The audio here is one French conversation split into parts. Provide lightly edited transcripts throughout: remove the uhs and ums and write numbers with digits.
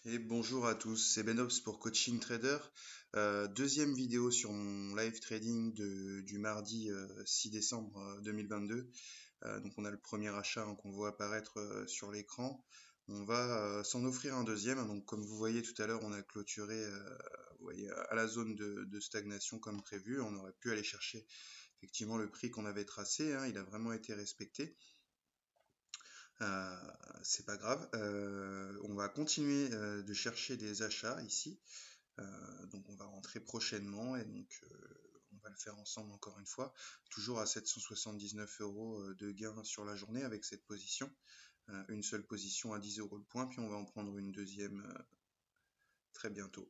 Et bonjour à tous, c'est Benops pour Coaching Trader. Deuxième vidéo sur mon live trading du mardi 6 décembre 2022. Donc on a le premier achat qu'on voit apparaître sur l'écran. On va s'en offrir un deuxième. Donc comme vous voyez tout à l'heure, on a clôturé vous voyez, à la zone de stagnation comme prévu. On aurait pu aller chercher effectivement le prix qu'on avait tracé, hein. Il a vraiment été respecté. Euh, c'est pas grave. On va continuer de chercher des achats ici. Donc on va rentrer prochainement et donc on va le faire ensemble encore une fois. Toujours à 779 euros de gain sur la journée avec cette position. Une seule position à 10 euros le point, puis on va en prendre une deuxième très bientôt.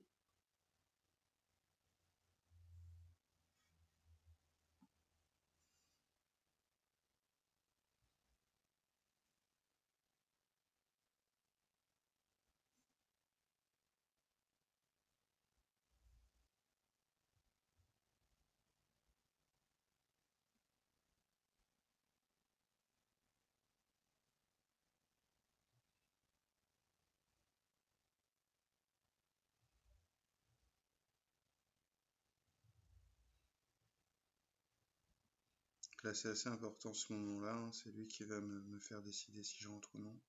Donc là c'est assez important ce moment-là, hein. C'est lui qui va me faire décider si je rentre ou non.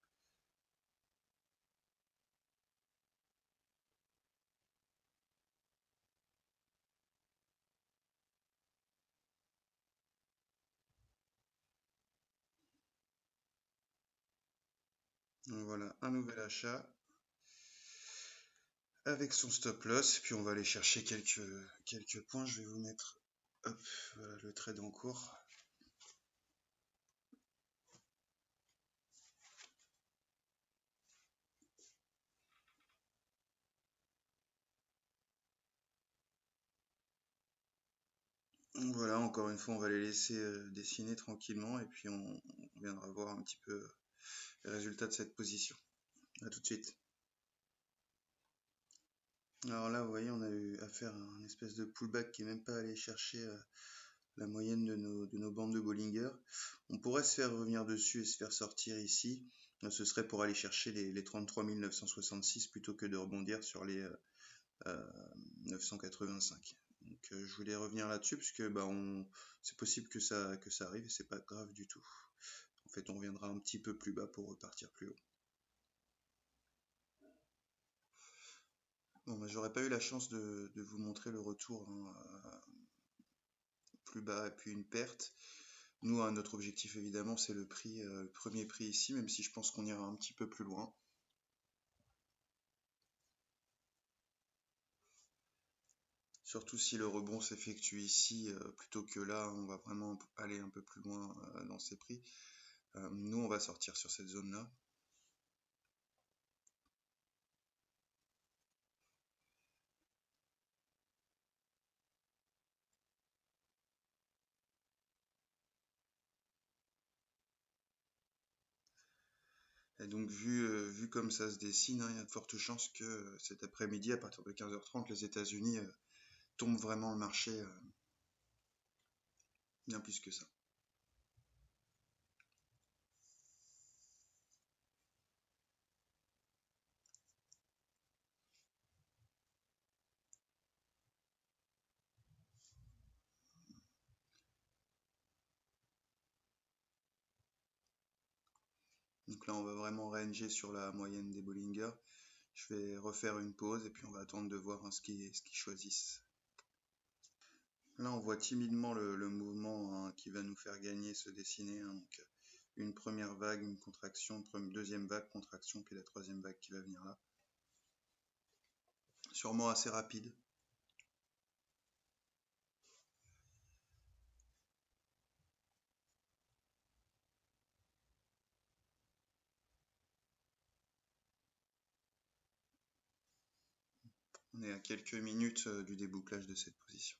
Donc voilà, un nouvel achat avec son stop loss, puis on va aller chercher quelques points. Je vais vous mettre hop, voilà, le trade en cours. Donc voilà, encore une fois, on va les laisser dessiner tranquillement et puis on viendra voir un petit peu les résultats de cette position. A tout de suite. Alors là, vous voyez, on a eu affaire à un espèce de pullback qui est même pas allé chercher la moyenne de nos bandes de Bollinger. On pourrait se faire revenir dessus et se faire sortir ici. Ce serait pour aller chercher les 33 966 plutôt que de rebondir sur les 985. Donc je voulais revenir là-dessus puisque bah, c'est possible que ça arrive et c'est pas grave du tout. En fait, on reviendra un petit peu plus bas pour repartir plus haut. Bon, bah, j'aurais pas eu la chance de vous montrer le retour, hein, plus bas et puis une perte. Nous, notre objectif évidemment, c'est le prix, le premier prix ici, même si je pense qu'on ira un petit peu plus loin. Surtout si le rebond s'effectue ici plutôt que là, on va vraiment aller un peu plus loin dans ces prix. Nous, on va sortir sur cette zone-là. Et donc, vu comme ça se dessine, hein, il y a de fortes chances que cet après-midi, à partir de 15h30, les États-Unis tombent vraiment le marché bien plus que ça. Donc là, on va vraiment ranger sur la moyenne des Bollinger. Je vais refaire une pause et puis on va attendre de voir hein, ce qu'ils choisissent. Là, on voit timidement le mouvement hein, qui va nous faire gagner se dessiner, hein. Donc, une première vague, une contraction, deuxième vague, contraction, puis la troisième vague qui va venir là. Sûrement assez rapide. On est à quelques minutes du débouclage de cette position.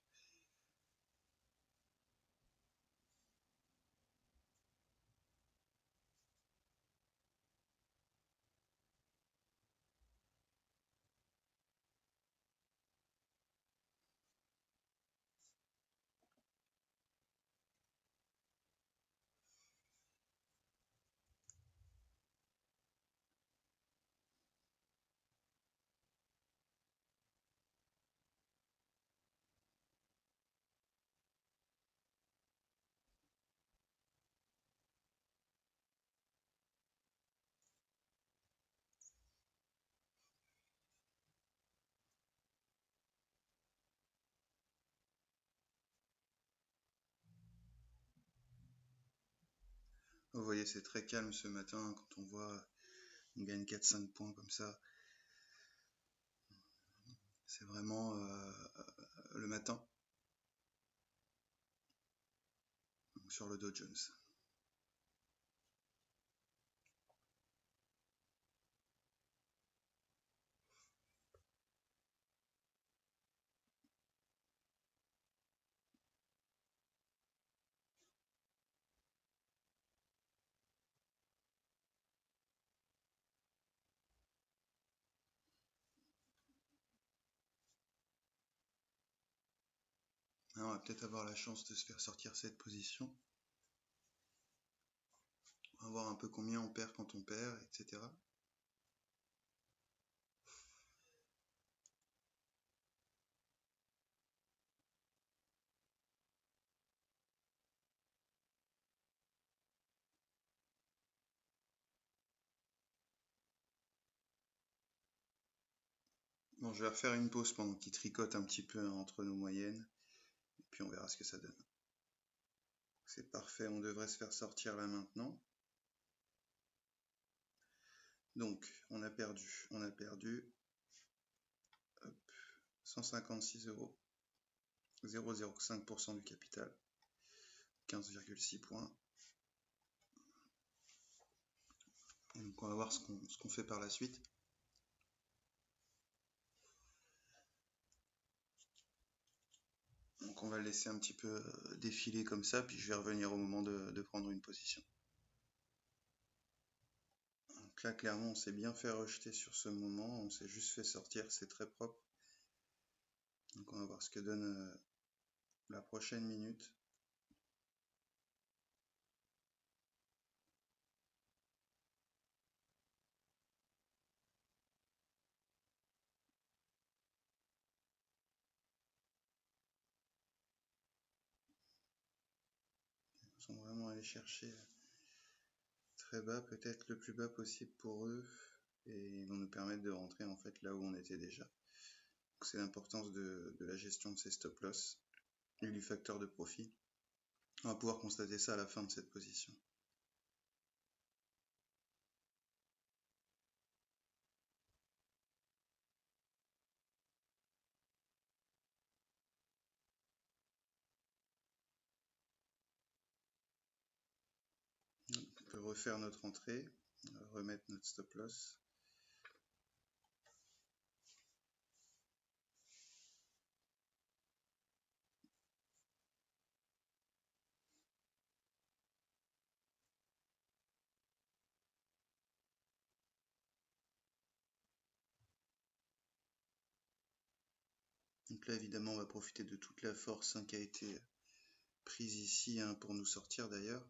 vous voyez, c'est très calme ce matin. Quand on voit, on gagne 4-5 points comme ça. C'est vraiment le matin sur le Dow Jones. On va peut-être avoir la chance de se faire sortir cette position. On va voir un peu combien on perd quand on perd, etc. Bon, je vais refaire une pause pendant qu'il tricote un petit peu entre nos moyennes. Et puis on verra ce que ça donne. C'est parfait, on devrait se faire sortir là maintenant. Donc, on a perdu hop, 156 €, 0,05% du capital, 15,6 points. Et donc on va voir ce qu'on fait par la suite. Donc on va le laisser un petit peu défiler comme ça, puis je vais revenir au moment de prendre une position. Donc là, clairement, on s'est bien fait rejeter sur ce moment, on s'est juste fait sortir, c'est très propre. Donc on va voir ce que donne la prochaine minute. Ils sont vraiment allés chercher très bas, peut-être le plus bas possible pour eux, et ils vont nous permettre de rentrer en fait là où on était déjà. C'est l'importance de la gestion de ces stop loss et du facteur de profit. On va pouvoir constater ça à la fin de cette position. On peut refaire notre entrée, remettre notre stop loss. Donc là, évidemment, on va profiter de toute la force qui a été prise ici pour nous sortir d'ailleurs.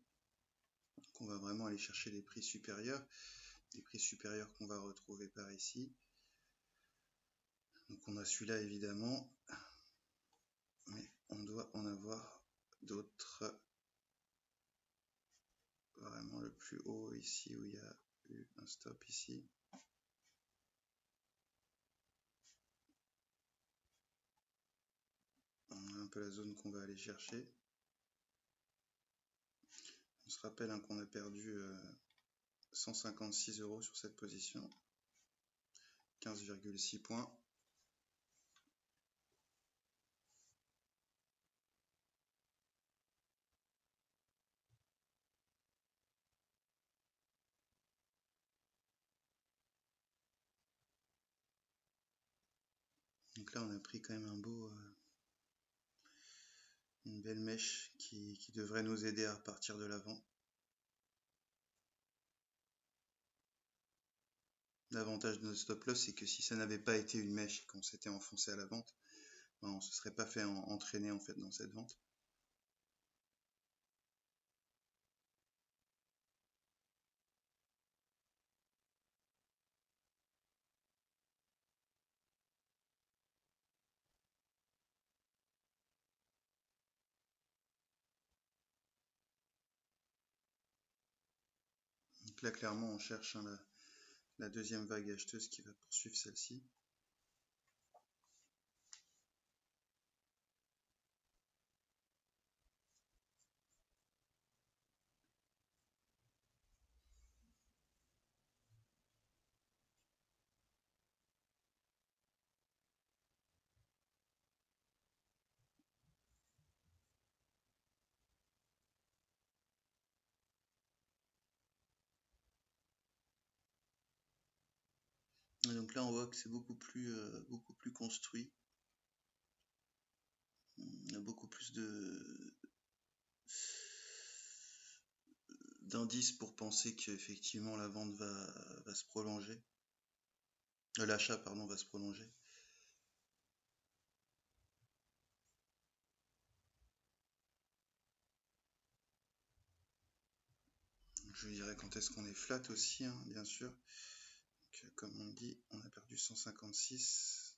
Donc on va vraiment aller chercher des prix supérieurs qu'on va retrouver par ici. Donc on a celui-là évidemment, mais on doit en avoir d'autres. Vraiment le plus haut ici où il y a eu un stop ici. On a un peu la zone qu'on va aller chercher. On se rappelle qu'on a perdu 156 € sur cette position, 15,6 points. Donc là, on a pris quand même une belle mèche qui devrait nous aider à repartir de l'avant. L'avantage de notre stop loss, c'est que si ça n'avait pas été une mèche et qu'on s'était enfoncé à la vente, ben, on ne se serait pas fait entraîner en fait dans cette vente. Donc là, clairement, on cherche la deuxième vague acheteuse qui va poursuivre celle-ci. Et donc là, on voit que c'est beaucoup plus construit. Il y a beaucoup plus d'indices pour penser qu'effectivement la vente va se prolonger. L'achat, pardon, va se prolonger. Je dirais quand est-ce qu'on est flat aussi, hein, bien sûr. Donc, comme on dit, on a perdu 156.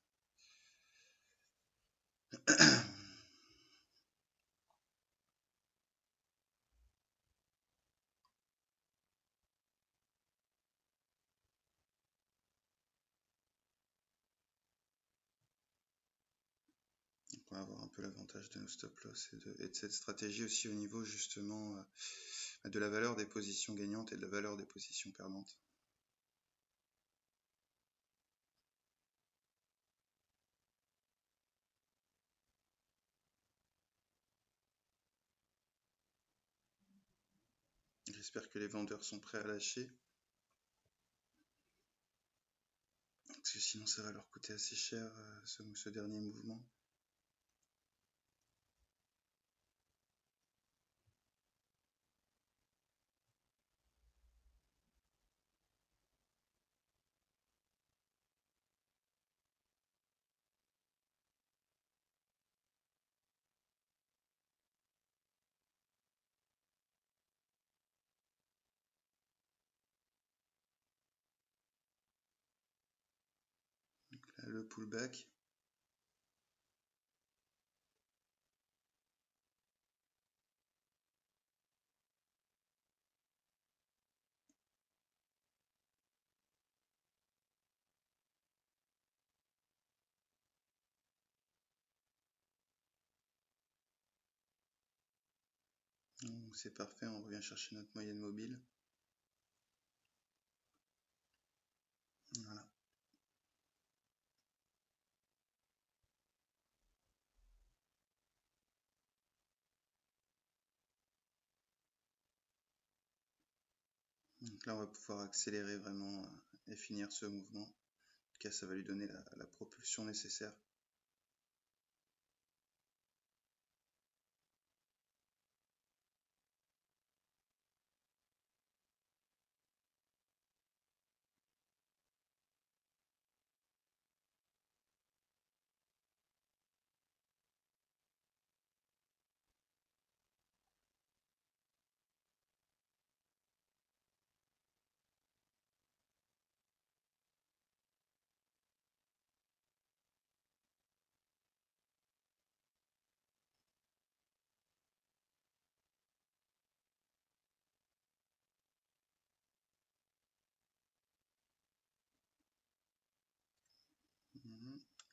Donc on va avoir un peu l'avantage de nos stop loss et de cette stratégie aussi au niveau justement de la valeur des positions gagnantes et de la valeur des positions perdantes. J'espère que les vendeurs sont prêts à lâcher. Parce que sinon ça va leur coûter assez cher ce dernier mouvement. Donc là, le pullback. C'est parfait, on revient chercher notre moyenne mobile. Voilà. Donc là, on va pouvoir accélérer vraiment et finir ce mouvement. En tout cas, ça va lui donner la propulsion nécessaire.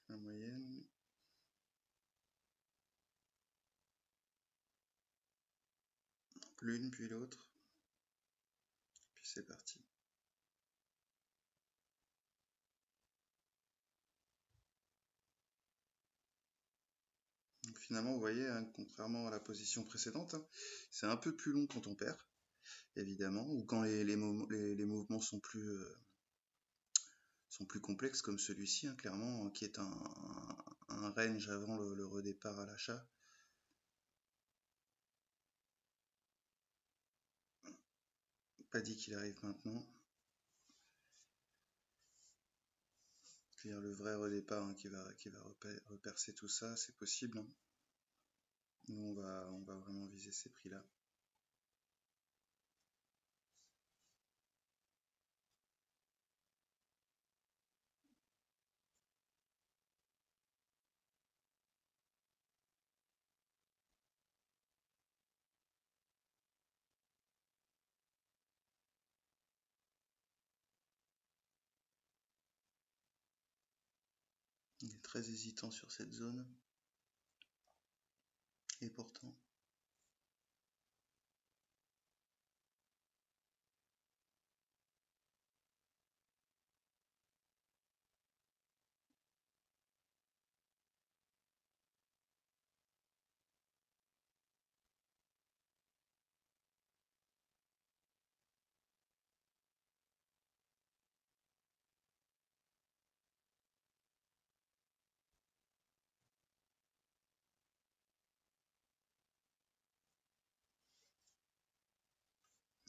La moyenne. L'une puis l'autre. Puis c'est parti. Donc finalement, vous voyez, hein, contrairement à la position précédente, hein, c'est un peu plus long quand on perd, évidemment, ou quand les mouvements sont plus complexes comme celui-ci, hein, clairement, qui est un range avant le redépart à l'achat. Pas dit qu'il arrive maintenant. C'est-à-dire le vrai redépart, hein, qui va repercer tout ça, c'est possible, hein. Nous, on va vraiment viser ces prix-là. Il est très hésitant sur cette zone. Et pourtant,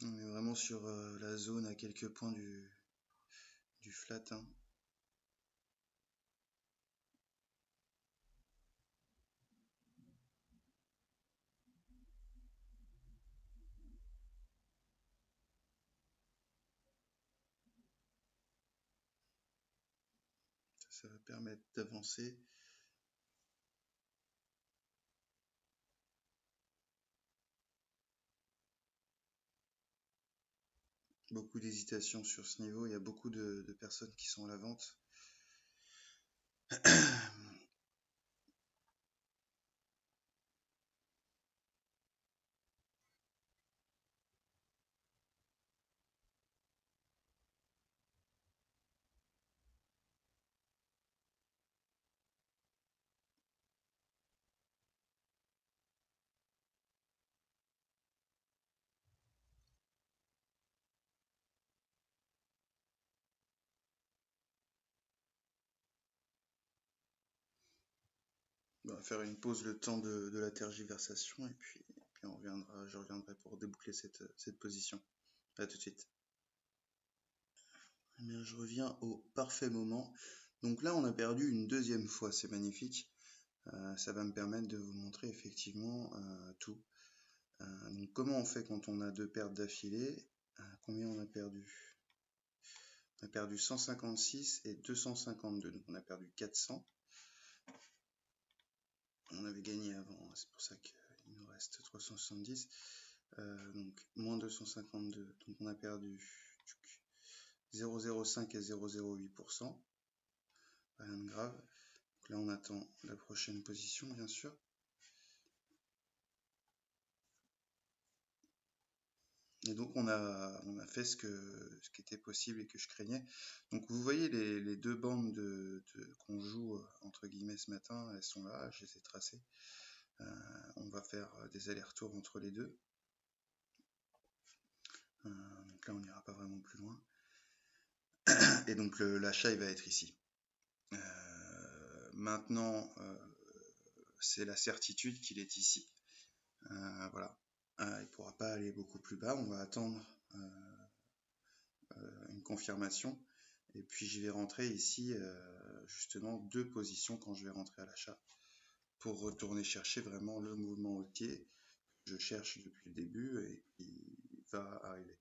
On est vraiment sur la zone à quelques points du flat, hein. Ça va permettre d'avancer. Beaucoup d'hésitation sur ce niveau. Il y a beaucoup de personnes qui sont à la vente. On va faire une pause le temps de la tergiversation et puis je reviendrai pour déboucler cette position. À tout de suite. Eh bien, je reviens au parfait moment. Donc là, on a perdu une deuxième fois, c'est magnifique. Ça va me permettre de vous montrer effectivement tout. Donc comment on fait quand on a deux pertes d'affilée? Combien on a perdu? On a perdu 156 et 252, donc on a perdu 400. On avait gagné avant, c'est pour ça qu'il nous reste 370. Donc moins 252, donc on a perdu 0,05 et 0,08%. Rien de grave. Donc là on attend la prochaine position bien sûr. Et donc on a fait ce qui était possible et que je craignais. Donc vous voyez les deux bandes qu'on joue entre guillemets ce matin, elles sont là, je les ai tracées. On va faire des allers-retours entre les deux. Donc là on n'ira pas vraiment plus loin. Et donc l'achat il va être ici. Maintenant c'est la certitude qu'il est ici. Voilà. Il ne pourra pas aller beaucoup plus bas. On va attendre une confirmation. Et puis je vais rentrer ici justement deux positions quand je vais rentrer à l'achat pour retourner chercher vraiment le mouvement haussier que je cherche depuis le début et qui va arriver.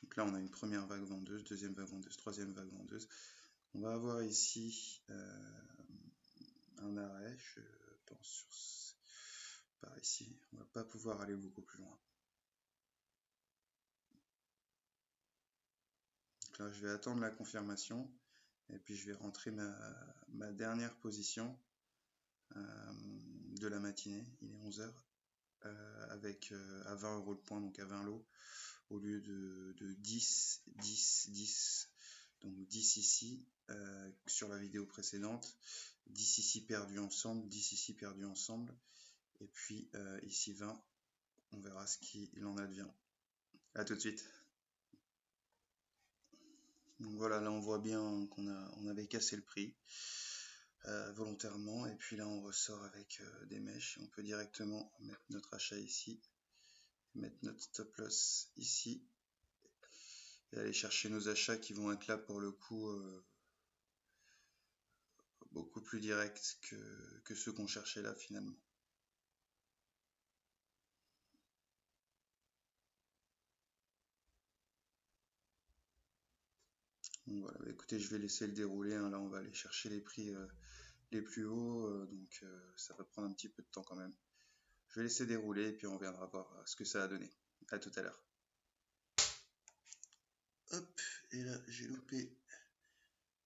Donc là on a une première vague vendeuse, deuxième vague vendeuse, troisième vague vendeuse. On va avoir ici un arrêt, je pense par ici. On va pas pouvoir aller beaucoup plus loin. Donc là je vais attendre la confirmation et puis je vais rentrer ma dernière position de la matinée. Il est 11h avec à 20 € le point, donc à 20 lots au lieu de 10, 10, 10. Donc 10 ici sur la vidéo précédente, 10 ici perdu ensemble, 10 ici perdu ensemble, et puis ici 20. On verra ce qu'il en advient. À tout de suite. Donc voilà, là on voit bien qu'on avait cassé le prix volontairement, et puis là on ressort avec des mèches. On peut directement mettre notre achat ici, mettre notre stop loss ici, et aller chercher nos achats qui vont être là pour le coup beaucoup plus directs que ceux qu'on cherchait là finalement. Donc voilà, écoutez, je vais laisser le dérouler, hein. Là on va aller chercher les prix les plus hauts, donc ça va prendre un petit peu de temps quand même. Je vais laisser dérouler et puis on viendra voir ce que ça a donné. À tout à l'heure. Hop, et là j'ai loupé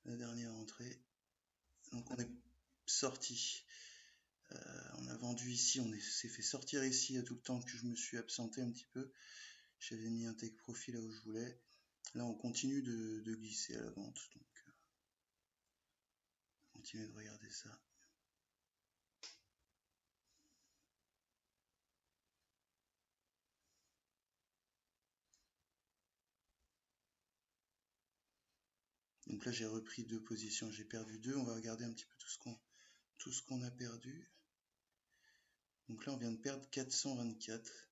la dernière entrée. Donc on est sorti. On a vendu ici, on s'est fait sortir ici il y a tout le temps que je me suis absenté un petit peu. J'avais mis un take profit là où je voulais. Là on continue de glisser à la vente. Donc on continue de regarder ça. Donc là j'ai repris deux positions, j'ai perdu deux. On va regarder un petit peu tout ce qu'on a perdu. Donc là on vient de perdre 424.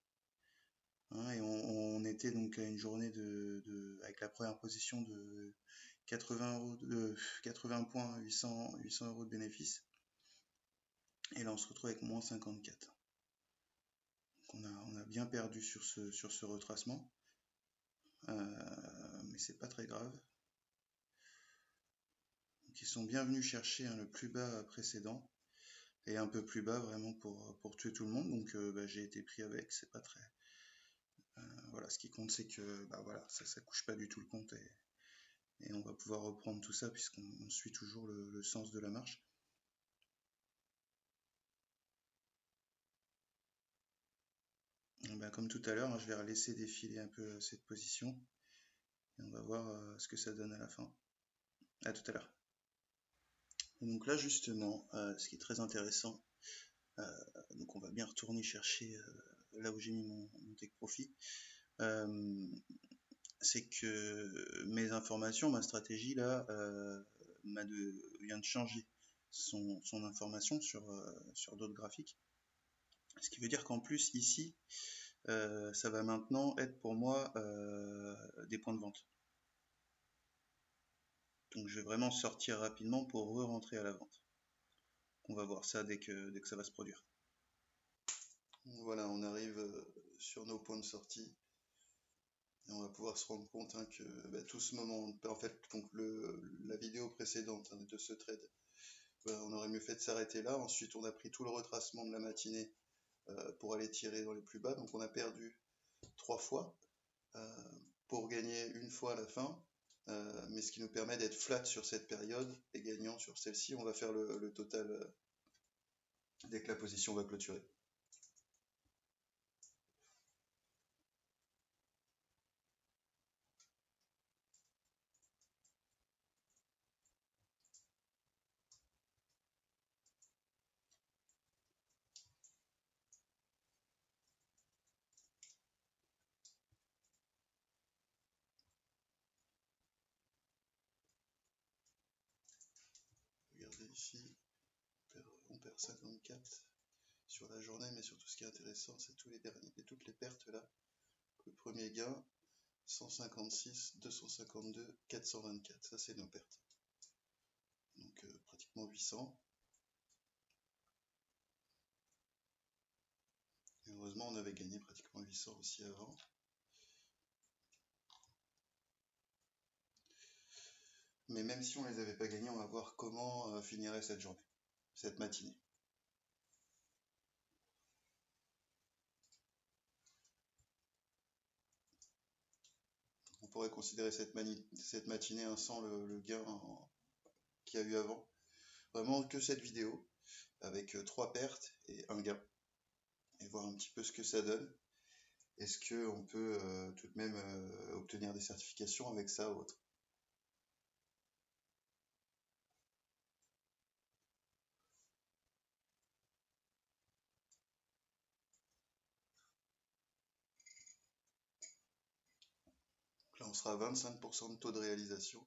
hein, et on était donc à une journée avec la première position de 80 euros, 80 points, 800 euros de bénéfice. Et là, on se retrouve avec moins 54. Donc on a bien perdu sur ce retracement. Mais c'est pas très grave. Donc ils sont bien venus chercher, hein, le plus bas précédent et un peu plus bas vraiment pour tuer tout le monde. Donc bah, j'ai été pris avec, c'est pas très. Voilà, ce qui compte c'est que bah, voilà, ça couche pas du tout le compte et on va pouvoir reprendre tout ça puisqu'on suit toujours le sens de la marche. Et bah, comme tout à l'heure, hein, je vais laisser défiler un peu cette position et on va voir ce que ça donne à la fin. À tout à l'heure. Donc là justement, ce qui est très intéressant, donc on va bien retourner chercher là où j'ai mis mon take profit, c'est que mes informations, ma stratégie là, vient de changer son information sur d'autres graphiques. Ce qui veut dire qu'en plus ici, ça va maintenant être pour moi des points de vente. Donc je vais vraiment sortir rapidement pour re-rentrer à la vente. On va voir ça dès que ça va se produire. Voilà, on arrive sur nos points de sortie. Et on va pouvoir se rendre compte, hein, que bah, tout ce moment, en fait, donc la vidéo précédente, hein, de ce trade, bah, on aurait mieux fait de s'arrêter là. Ensuite, on a pris tout le retracement de la matinée pour aller tirer dans les plus bas. Donc on a perdu 3 fois pour gagner une fois à la fin. Mais ce qui nous permet d'être flat sur cette période et gagnant sur celle-ci. On va faire le total dès que la position va clôturer. Regardez ici, on perd 54 sur la journée, mais surtout ce qui est intéressant, c'est tous les derniers et toutes les pertes là. Le premier gain, 156, 252, 424, ça c'est nos pertes. Donc pratiquement 800. Et heureusement, on avait gagné pratiquement 800 aussi avant. Mais même si on les avait pas gagnés, on va voir comment finirait cette journée, cette matinée. On pourrait considérer cette matinée, hein, sans le gain qu'il y a eu avant. Vraiment que cette vidéo, avec 3 pertes et un gain. Et voir un petit peu ce que ça donne. Est-ce qu'on peut tout de même obtenir des certifications avec ça ou autre? Donc là, on sera à 25% de taux de réalisation.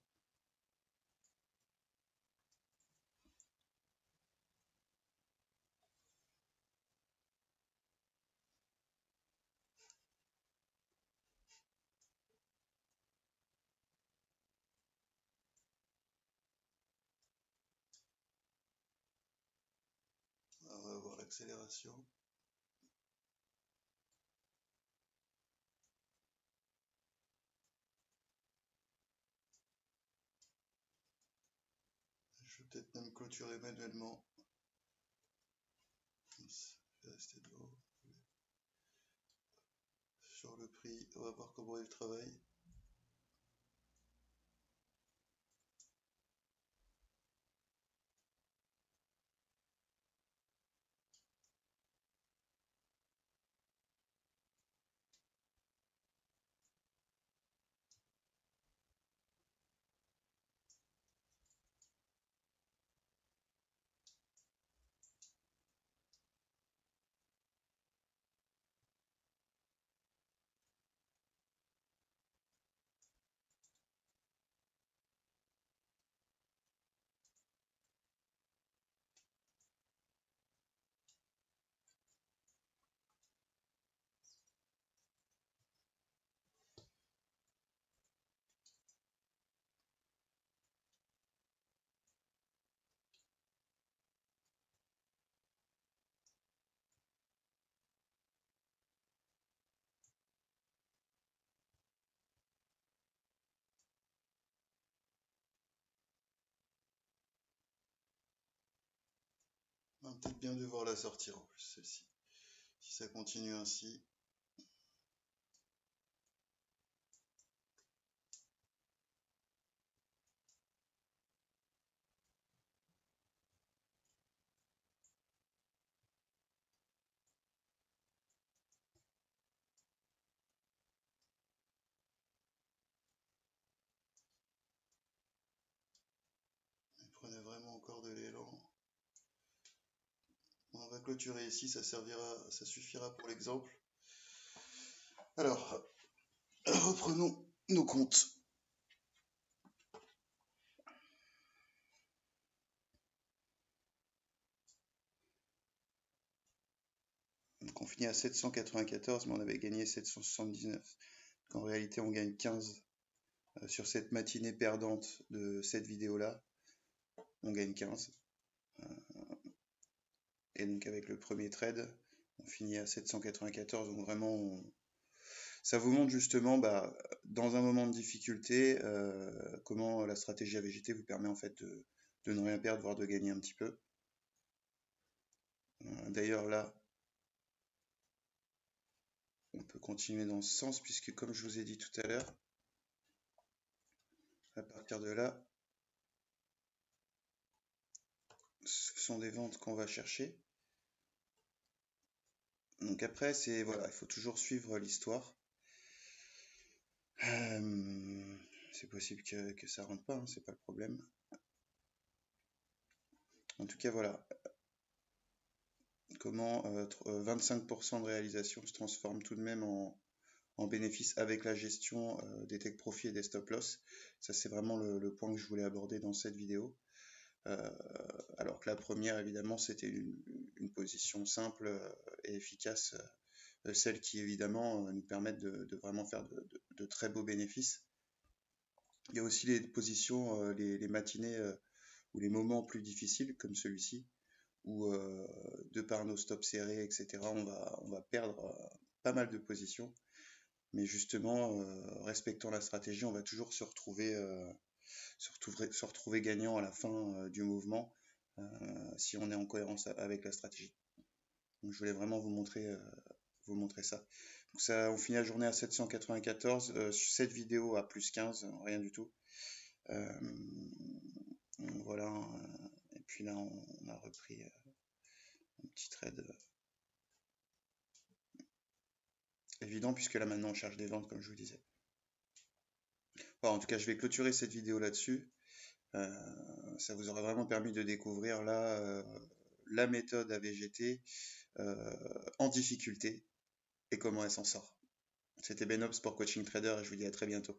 On va voir l'accélération. Je vais peut-être même clôturer manuellement. Je vais rester devant. Sur le prix, on va voir comment il travaille. va peut-être bien devoir la sortir en plus, celle-ci. Si ça continue ainsi. Elle prenait vraiment encore de l'élan. On va clôturer ici, ça suffira pour l'exemple. Alors, reprenons nos comptes. Donc on finit à 794, mais on avait gagné 779. Donc en réalité, on gagne 15 sur cette matinée perdante de cette vidéo-là. On gagne 15. Et donc avec le premier trade, on finit à 794. Donc vraiment, ça vous montre justement, dans un moment de difficulté, comment la stratégie AVGT vous permet en fait de ne rien perdre, voire de gagner un petit peu. D'ailleurs là, on peut continuer dans ce sens, puisque comme je vous ai dit tout à l'heure, à partir de là, ce sont des ventes qu'on va chercher. Donc après, voilà, il faut toujours suivre l'histoire. C'est possible que ça rentre pas, hein, c'est pas le problème. En tout cas, voilà comment 25% de réalisation se transforme tout de même en bénéfice avec la gestion des take profits et des stop loss. Ça, c'est vraiment le point que je voulais aborder dans cette vidéo. Alors que la première, évidemment, c'était une position simple et efficace, celle qui, évidemment, nous permettent de vraiment faire de très beaux bénéfices. Il y a aussi les positions, les matinées ou les moments plus difficiles, comme celui-ci, où, de par nos stops serrés, etc., on va perdre pas mal de positions. Mais justement, respectant la stratégie, on va toujours se retrouver gagnant à la fin du mouvement si on est en cohérence avec la stratégie. Donc, je voulais vraiment vous montrer ça. Donc ça, on finit la journée à 794. Cette vidéo à plus 15, rien du tout. Voilà. Et puis là, on a repris un petit trade évident, puisque là maintenant on cherche des ventes, comme je vous disais. Bon, en tout cas, je vais clôturer cette vidéo là-dessus. Ça vous aura vraiment permis de découvrir là la méthode AVGT en difficulté et comment elle s'en sort. C'était Benops pour Coaching Trader et je vous dis à très bientôt.